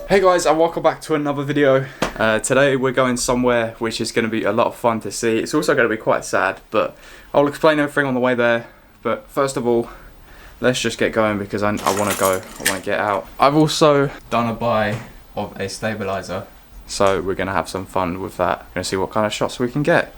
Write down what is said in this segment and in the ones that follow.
Hey guys, and welcome back to another video. Today we're going somewhere which is going to be a lot of fun to see. It's also going to be quite sad, but I'll explain everything on the way there. But first of all, let's just get going because I want to go. I want to get out. I've also done a buy of a stabilizer, so we're going to have some fun with that. We're going to see what kind of shots we can get.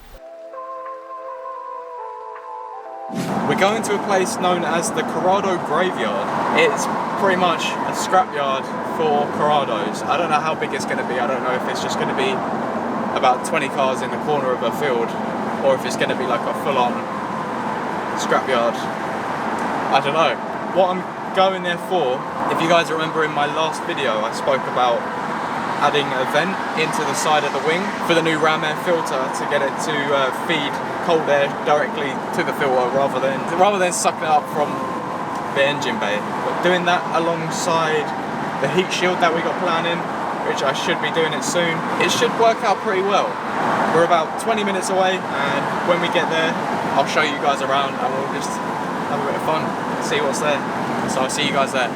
We're going to a place known as the Corrado Graveyard. It's pretty much a scrapyard for Corrados. I don't know how big it's going to be. I don't know if it's just going to be about 20 cars in the corner of a field, or if it's going to be like a full-on scrapyard. I don't know. What I'm going there for, if you guys remember in my last video, I spoke about adding a vent into the side of the wing for the new ram air filter to get it to feed cold air directly to the filter rather than sucking it up from the engine bay. But doing that alongside the heat shield that we got planning, which I should be doing it soon, it should work out pretty well. We're about 20 minutes away, and when we get there I'll show you guys around and we'll just have a bit of fun, see what's there. So I'll see you guys there.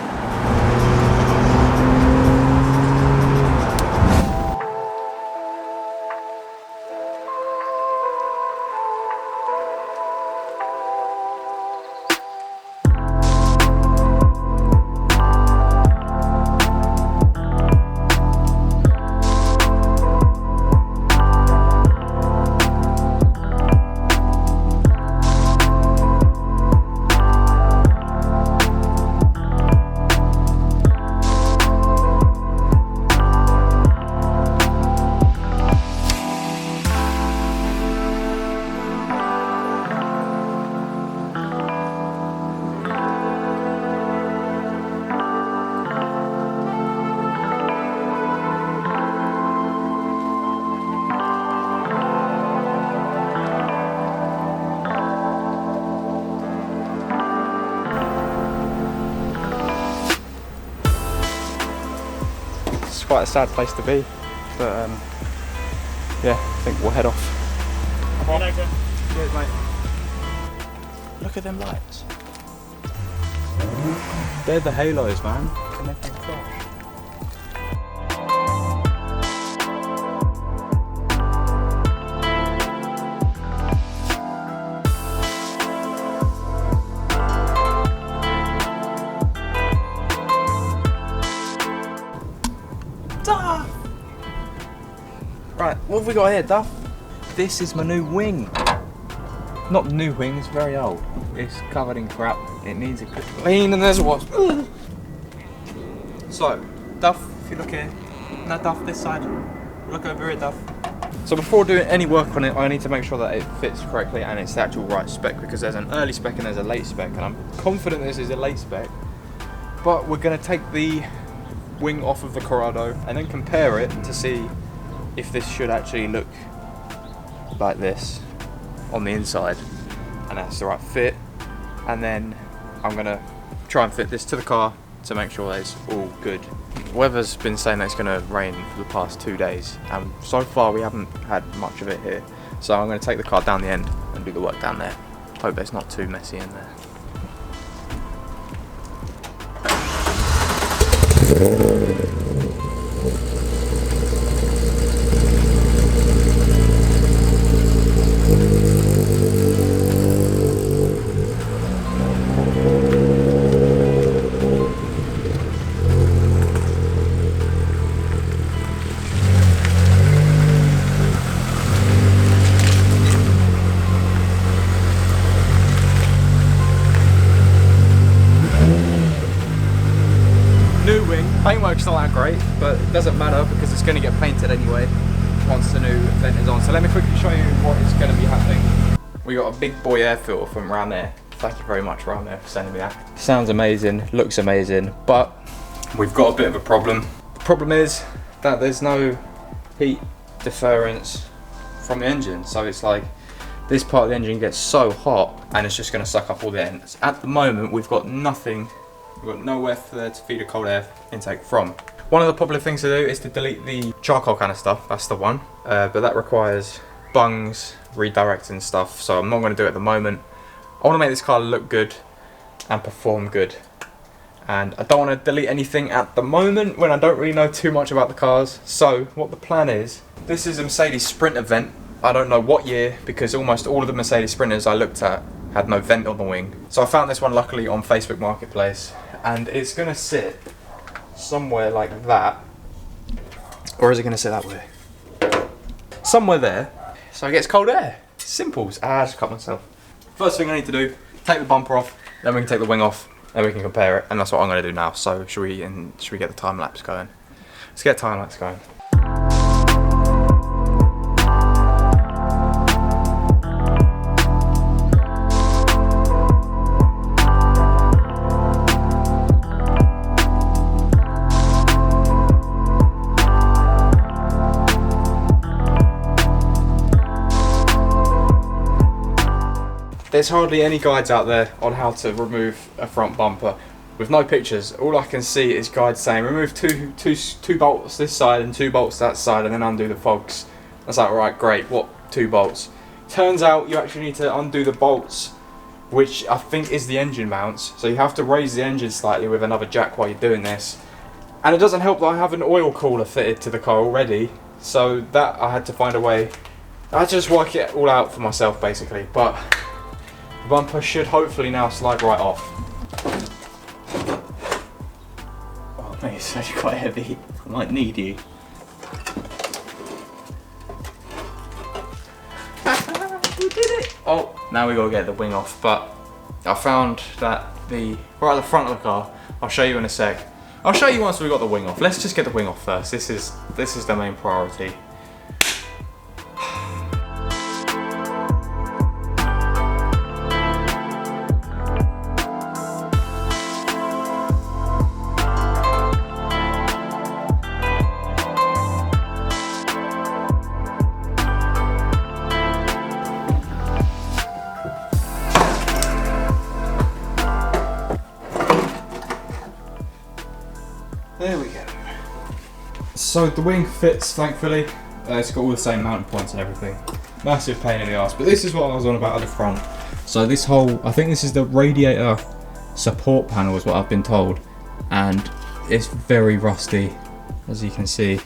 Quite a sad place to be, but yeah, I think we'll head off. See you later. Cheers, mate. Look at them lights. They're the halos, man. Connecting flash. Duff! Right, what have we got here, Duff? This is my new wing. Not new wing, it's very old. It's covered in crap. It needs a good clean, and there's what. So, Duff, if you look here. No, Duff, this side. Look over here, Duff. So before doing any work on it, I need to make sure that it fits correctly and it's the actual right spec, because there's an early spec and there's a late spec, and I'm confident this is a late spec. But we're going to take the wing off of the Corrado and then compare it to see if this should actually look like this on the inside and that's the right fit, and then I'm gonna try and fit this to the car to make sure that it's all good. Weather's been saying that it's gonna rain for the past 2 days, and so far we haven't had much of it here, so I'm gonna take the car down the end and do the work down there. Hope it's not too messy in there. Paintwork's not that great, but it doesn't matter because it's going to get painted anyway once the new vent is on. So let me quickly show you what is going to be happening. We got a big boy air filter from around there. Thank you very much, around there, for sending me that. Sounds amazing, looks amazing, but we've got a bit of a problem. The problem is that there's no heat difference from the engine, so it's like this part of the engine gets so hot and it's just going to suck up all the air. At the moment we've got nothing. We've got nowhere for there to feed a cold air intake from. One of the popular things to do is to delete the charcoal kind of stuff, that's the one. But that requires bungs, redirecting stuff, so I'm not going to do it at the moment. I want to make this car look good and perform good. and I don't want to delete anything at the moment when I don't really know too much about the cars. So what the plan is, this is a Mercedes Sprint event. I don't know what year, because almost all of the Mercedes Sprinters I looked at had no vent on the wing. So I found this one luckily on Facebook Marketplace, and it's going to sit somewhere like that. Or is it going to sit that way? Somewhere there. So it gets cold air. Simple. I just cut myself. First thing I need to do, take the bumper off, then we can take the wing off, then we can compare it, and that's what I'm going to do now. So should we get the time lapse going? Let's get time lapse going. There's hardly any guides out there on how to remove a front bumper with no pictures. All I can see is guides saying remove two bolts this side and 2 bolts that side, and then undo the fogs. I was like, right, great, what 2 bolts? Turns out you actually need to undo the bolts, which I think is the engine mounts. So you have to raise the engine slightly with another jack while you're doing this. And it doesn't help that I have an oil cooler fitted to the car already, so that I had to find a way. I had to just work it all out for myself basically, but the bumper should hopefully now slide right off. Oh mate, it's actually quite heavy. I might need you. We did it! Oh, now we gotta get the wing off, but I found that right at the front of the car, I'll show you in a sec. I'll show you once we got the wing off. Let's just get the wing off first. This is the main priority. There we go. So the wing fits, thankfully. It's got all the same mounting points and everything. Massive pain in the arse, but this is what I was on about at the front. So this whole, I think this is the radiator support panel is what I've been told. And it's very rusty, as you can see.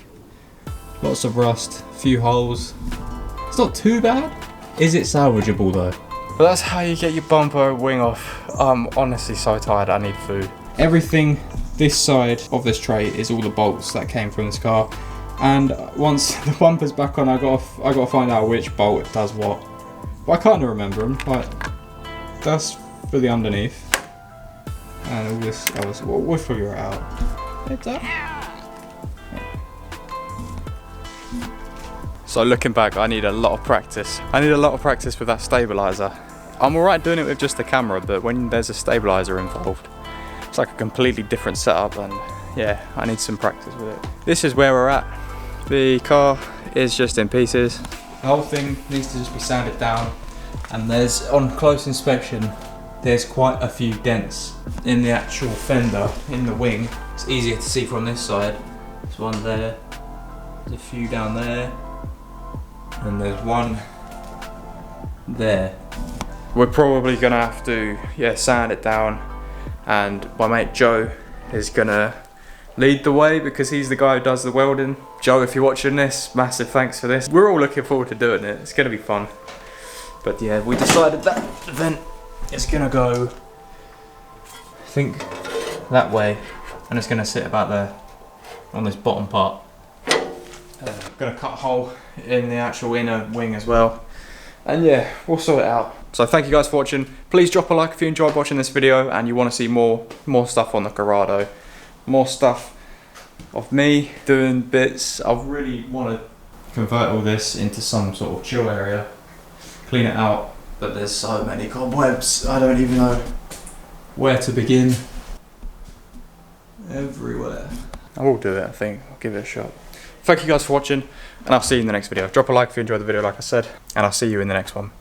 Lots of rust, a few holes. It's not too bad. Is it salvageable though? But that's how you get your bumper wing off. I'm honestly so tired, I need food. Everything this side of this tray is all the bolts that came from this car, and once the bumper's back on, I gotta find out which bolt does what. But I can't remember them. Like, that's for the underneath, and all this else. We'll figure it out. It's up. So looking back, I need a lot of practice. I need a lot of practice with that stabilizer. I'm alright doing it with just the camera, but when there's a stabilizer involved, it's like a completely different setup, and yeah, I need some practice with it. This is where we're at. The car is just in pieces. The whole thing needs to just be sanded down, and there's, on close inspection, there's quite a few dents in the actual fender, in the wing. It's easier to see from this side. There's one there, there's a few down there, and there's one there. We're probably gonna have to, sand it down. And my mate Joe is gonna lead the way because he's the guy who does the welding. Joe, if you're watching this, massive thanks for this. We're all looking forward to doing it. It's gonna be fun. But yeah, we decided that event is gonna go, I think, that way, and it's gonna sit about there on this bottom part. Gonna cut a hole in the actual inner wing as well. And yeah, we'll sort it out. So thank you guys for watching. Please drop a like if you enjoyed watching this video and you want to see more stuff on the Corrado. More stuff of me doing bits. I really want to convert all this into some sort of chill area. Clean it out. But there's so many cobwebs, I don't even know where to begin. Everywhere. I will do it, I think. I'll give it a shot. Thank you guys for watching, and I'll see you in the next video. Drop a like if you enjoyed the video, like I said, and I'll see you in the next one.